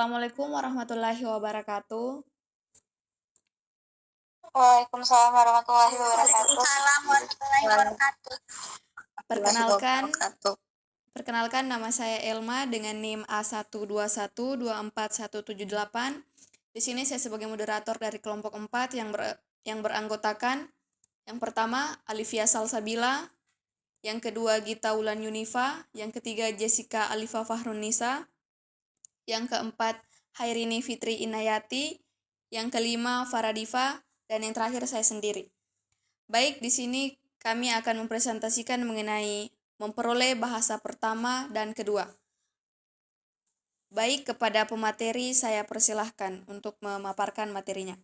Assalamualaikum warahmatullahi wabarakatuh. Waalaikumsalam warahmatullahi wabarakatuh. Waalaikumsalam warahmatullahi wabarakatuh. Perkenalkan nama saya Elma dengan NIM A121241178. Di sini saya sebagai moderator dari kelompok 4 yang beranggotakan yang pertama Alifia Salsabila, yang kedua Gita Wulan Yunifa, yang ketiga Jessica Alifa Fahrunisa, yang keempat Hairini Fitri Inayati, yang kelima Faradifa, dan yang terakhir saya sendiri. Baik, di sini kami akan mempresentasikan mengenai memperoleh bahasa pertama dan kedua. Baik, kepada pemateri saya persilahkan untuk memaparkan materinya.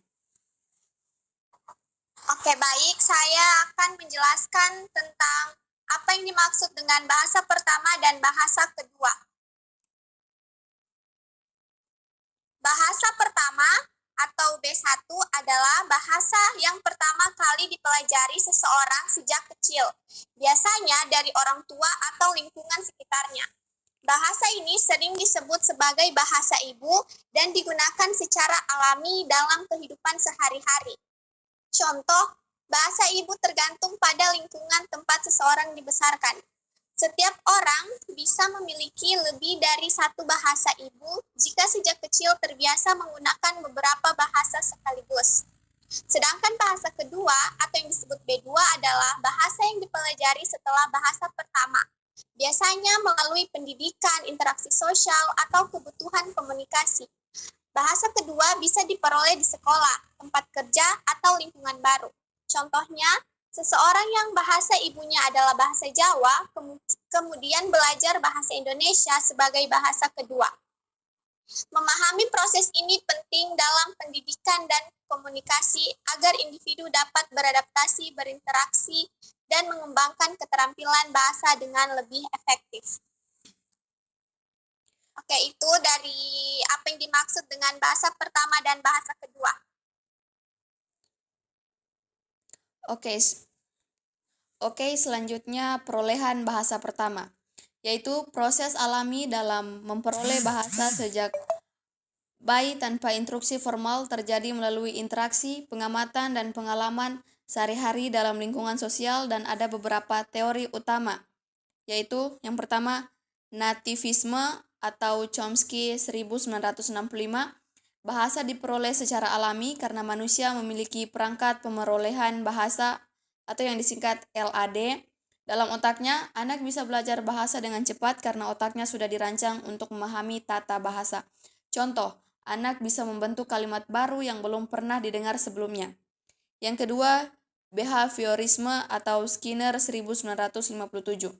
Oke, baik. Saya akan menjelaskan tentang apa yang dimaksud dengan bahasa pertama dan bahasa kedua. Bahasa pertama atau B1 adalah bahasa yang pertama kali dipelajari seseorang sejak kecil, biasanya dari orang tua atau lingkungan sekitarnya. Bahasa ini sering disebut sebagai bahasa ibu dan digunakan secara alami dalam kehidupan sehari-hari. Contoh, bahasa ibu tergantung pada lingkungan tempat seseorang dibesarkan. Setiap orang bisa memiliki lebih dari satu bahasa ibu jika sejak kecil terbiasa menggunakan beberapa bahasa sekaligus. Sedangkan bahasa kedua atau yang disebut B2 adalah bahasa yang dipelajari setelah bahasa pertama. Biasanya melalui pendidikan, interaksi sosial, atau kebutuhan komunikasi. Bahasa kedua bisa diperoleh di sekolah, tempat kerja, atau lingkungan baru. Contohnya, seseorang yang bahasa ibunya adalah bahasa Jawa, kemudian belajar bahasa Indonesia sebagai bahasa kedua. Memahami proses ini penting dalam pendidikan dan komunikasi agar individu dapat beradaptasi, berinteraksi, dan mengembangkan keterampilan bahasa dengan lebih efektif. Oke, itu dari apa yang dimaksud dengan bahasa pertama dan bahasa kedua. Oke, selanjutnya perolehan bahasa pertama, yaitu proses alami dalam memperoleh bahasa sejak bayi tanpa instruksi formal terjadi melalui interaksi, pengamatan, dan pengalaman sehari-hari dalam lingkungan sosial, dan ada beberapa teori utama, yaitu yang pertama, nativisme atau Chomsky 1965. Bahasa diperoleh secara alami karena manusia memiliki perangkat pemerolehan bahasa atau yang disingkat LAD. Dalam otaknya, anak bisa belajar bahasa dengan cepat karena otaknya sudah dirancang untuk memahami tata bahasa. Contoh, anak bisa membentuk kalimat baru yang belum pernah didengar sebelumnya. Yang kedua, behaviorisme atau Skinner 1957.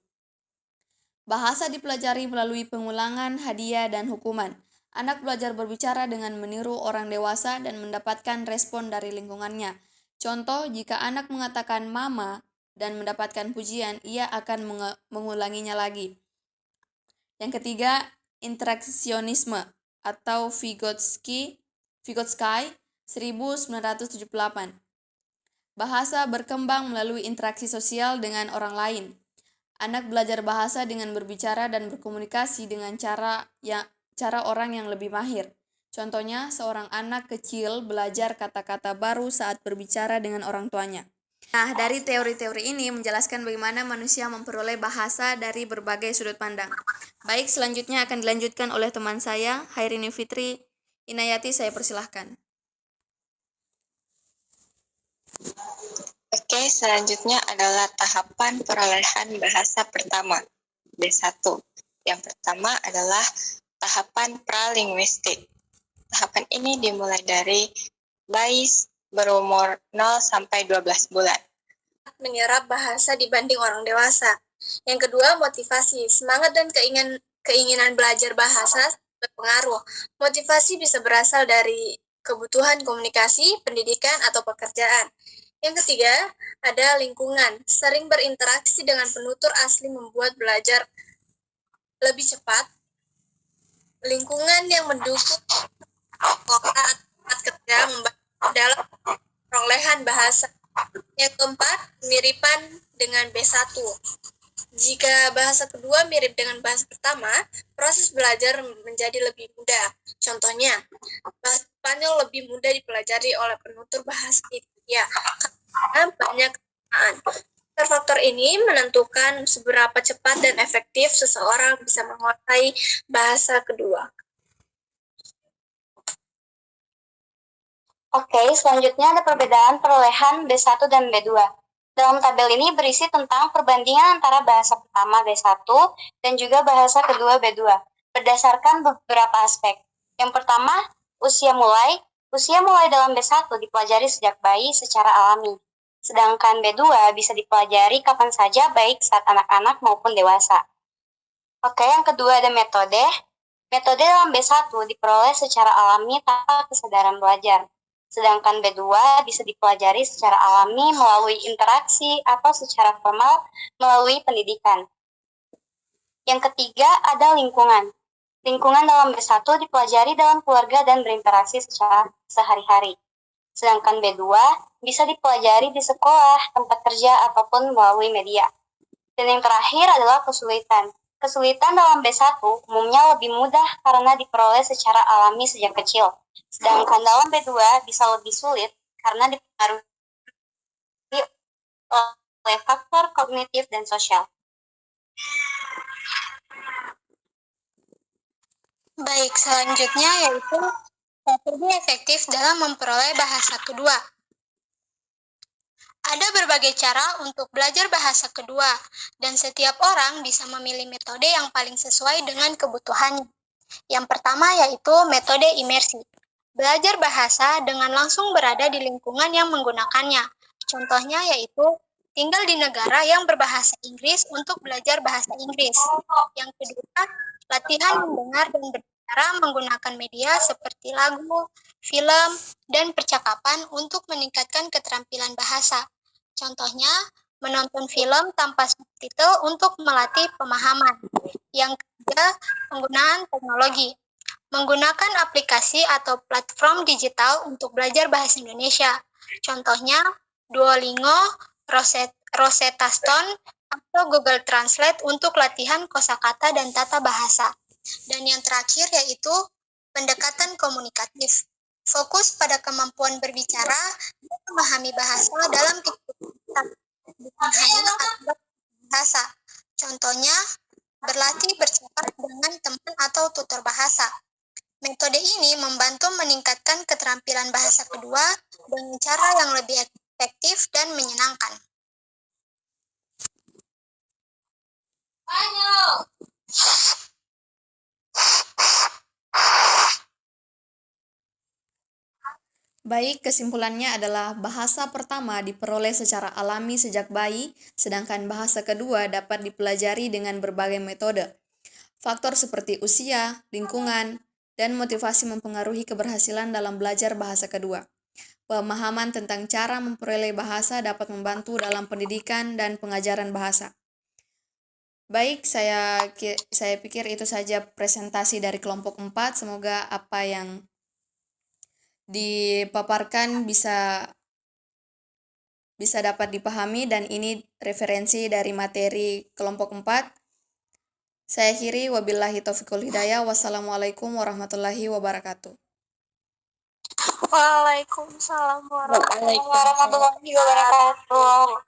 Bahasa dipelajari melalui pengulangan, hadiah, dan hukuman. Anak belajar berbicara dengan meniru orang dewasa dan mendapatkan respon dari lingkungannya. Contoh, jika anak mengatakan mama dan mendapatkan pujian, ia akan mengulanginya lagi. Yang ketiga, interaksionisme atau Vygotsky 1978. Bahasa berkembang melalui interaksi sosial dengan orang lain. Anak belajar bahasa dengan berbicara dan berkomunikasi dengan cara orang yang lebih mahir. Contohnya, seorang anak kecil belajar kata-kata baru saat berbicara dengan orang tuanya. Nah, dari teori-teori ini menjelaskan bagaimana manusia memperoleh bahasa dari berbagai sudut pandang. Baik, selanjutnya akan dilanjutkan oleh teman saya, Hairini Fitri Inayati, saya persilahkan. Oke, selanjutnya adalah tahapan perolehan bahasa pertama, B1. Yang pertama adalah tahapan pralinguistik. Tahapan ini dimulai dari bayi berumur 0 sampai 12 bulan. Menyerap bahasa dibanding orang dewasa. Yang kedua, motivasi. Semangat dan keinginan belajar bahasa berpengaruh. Motivasi bisa berasal dari kebutuhan komunikasi, pendidikan, atau pekerjaan. Yang ketiga, ada lingkungan. Sering berinteraksi dengan penutur asli membuat belajar lebih cepat. Lingkungan yang mendukung sekolah atau tempat kerja membantu dalam perolehan bahasa. Yang keempat, kemiripan dengan B1. Jika bahasa kedua mirip dengan bahasa pertama, proses belajar menjadi lebih mudah. Contohnya, bahasa Spanyol lebih mudah dipelajari oleh penutur bahasa Italia karena banyak kesamaan. Faktor ini menentukan seberapa cepat dan efektif seseorang bisa menguasai bahasa kedua. Oke, selanjutnya ada perbedaan perolehan B1 dan B2. Dalam tabel ini berisi tentang perbandingan antara bahasa pertama B1 dan juga bahasa kedua B2 berdasarkan beberapa aspek. Yang pertama, usia mulai. Usia mulai dalam B1 dipelajari sejak bayi secara alami. Sedangkan B2 bisa dipelajari kapan saja baik saat anak-anak maupun dewasa. Oke, yang kedua ada metode. Metode dalam B1 diperoleh secara alami tanpa kesadaran belajar. Sedangkan B2 bisa dipelajari secara alami melalui interaksi atau secara formal melalui pendidikan. Yang ketiga ada lingkungan. Lingkungan dalam B1 dipelajari dalam keluarga dan berinteraksi secara sehari-hari. Sedangkan B2 bisa dipelajari di sekolah, tempat kerja, ataupun melalui media. Dan yang terakhir adalah kesulitan. Kesulitan dalam B1 umumnya lebih mudah karena diperoleh secara alami sejak kecil. Sedangkan dalam B2 bisa lebih sulit karena dipengaruhi oleh faktor kognitif dan sosial. Baik, selanjutnya yaitu strategi efektif dalam memperoleh bahasa kedua. Ada berbagai cara untuk belajar bahasa kedua, dan setiap orang bisa memilih metode yang paling sesuai dengan kebutuhannya. Yang pertama yaitu metode imersi. Belajar bahasa dengan langsung berada di lingkungan yang menggunakannya. Contohnya yaitu tinggal di negara yang berbahasa Inggris untuk belajar bahasa Inggris. Yang kedua, latihan mendengar dan berbicara menggunakan media seperti lagu, film, dan percakapan untuk meningkatkan keterampilan bahasa. Contohnya, menonton film tanpa subtitle untuk melatih pemahaman. Yang ketiga, penggunaan teknologi. Menggunakan aplikasi atau platform digital untuk belajar bahasa Indonesia. Contohnya, Duolingo, Rosetta Stone, atau Google Translate untuk latihan kosakata dan tata bahasa. Dan yang terakhir yaitu pendekatan komunikatif. Fokus pada kemampuan berbicara dan memahami bahasa dalam kehidupan, bukan hanya aturan bahasa. Contohnya, berlatih bercakap dengan teman atau tutor bahasa. Metode ini membantu meningkatkan keterampilan bahasa kedua dengan cara yang lebih efektif dan menyenangkan. Baik, kesimpulannya adalah bahasa pertama diperoleh secara alami sejak bayi, sedangkan bahasa kedua dapat dipelajari dengan berbagai metode. Faktor seperti usia, lingkungan, dan motivasi mempengaruhi keberhasilan dalam belajar bahasa kedua. Pemahaman tentang cara memperoleh bahasa dapat membantu dalam pendidikan dan pengajaran bahasa. Baik, saya pikir itu saja presentasi dari kelompok 4. Semoga apa yang dipaparkan bisa dapat dipahami, dan ini referensi dari materi kelompok 4. Saya akhiri, wabillahi taufiqul hidayah. Wassalamualaikum warahmatullahi wabarakatuh. Waalaikumsalam warahmatullahi wabarakatuh.